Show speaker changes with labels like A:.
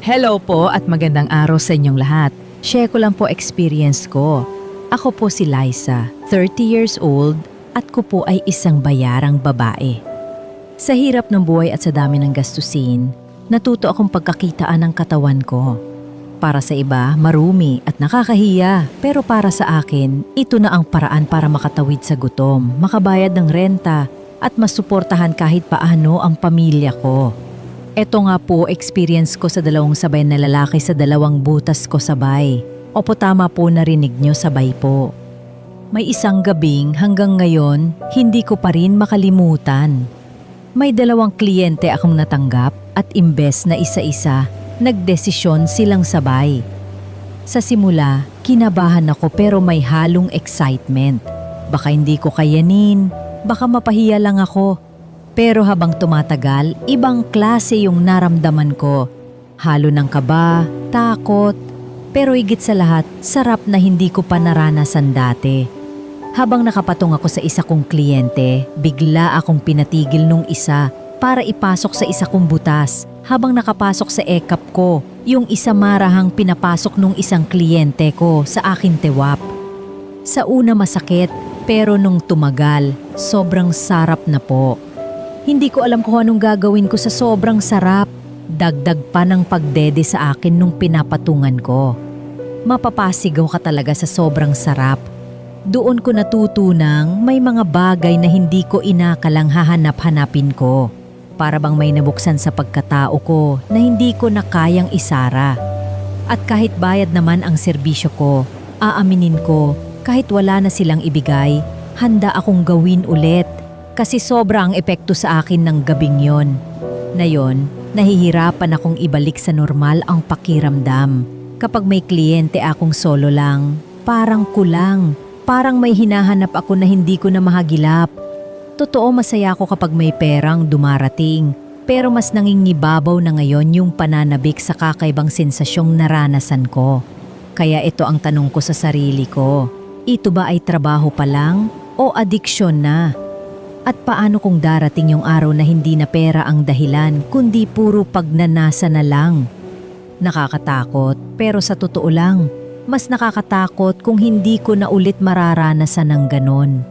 A: Hello po at magandang araw sa inyong lahat. Share ko lang po experience ko. Ako po si Liza, 30 years old at ko po ay isang bayarang babae. Sa hirap ng buhay at sa dami ng gastusin, natuto akong pagkakitaan ng katawan ko. Para sa iba, marumi at nakakahiya. Pero para sa akin, ito na ang paraan para makatawid sa gutom, makabayad ng renta at masuportahan kahit paano ang pamilya ko. Ito nga po experience ko sa dalawang sabay na lalaki sa dalawang butas ko sabay. Opo, tama po, narinig nyo, sabay po. May isang gabing hanggang ngayon, hindi ko pa rin makalimutan. May dalawang kliyente akong natanggap at imbes na isa-isa, nagdesisyon silang sabay. Sa simula, kinabahan ako pero may halong excitement. Baka hindi ko kayanin, baka mapahiya lang ako. Pero habang tumatagal, ibang klase yung naramdaman ko. Halo ng kaba, takot, pero higit sa lahat, sarap na hindi ko pa naranasan dati. Habang nakapatong ako sa isa kong kliyente, bigla akong pinatigil nung isa para ipasok sa isa kong butas. Habang nakapasok sa ekap ko, yung isa marahang pinapasok nung isang kliyente ko sa akin tiwap. Sa una masakit, pero nung tumagal, sobrang sarap na po. Hindi ko alam kung anong gagawin ko sa sobrang sarap. Dagdag pa ng pagdede sa akin nung pinapatungan ko. Mapapasigaw ka talaga sa sobrang sarap. Doon ko natutunang may mga bagay na hindi ko inakalang hahanap-hanapin ko. Para bang may nabuksan sa pagkatao ko na hindi ko na kayang isara. At kahit bayad naman ang serbisyo ko, aaminin ko, kahit wala na silang ibigay, handa akong gawin ulit. Kasi sobra ang epekto sa akin ng gabing yon. Na yon, nahihirapan akong ibalik sa normal ang pakiramdam. Kapag may kliyente akong solo lang, parang kulang. Parang may hinahanap ako na hindi ko na mahagilap. Totoo, masaya ako kapag may perang dumarating. Pero mas nangingibabaw na ngayon yung pananabik sa kakaibang sensasyong naranasan ko. Kaya ito ang tanong ko sa sarili ko. Ito ba ay trabaho pa lang o adiksyon na? At paano kung darating yung araw na hindi na pera ang dahilan, kundi puro pagnanasa na lang? Nakakatakot, pero sa totoo lang, mas nakakatakot kung hindi ko na ulit mararanasan ng ganon.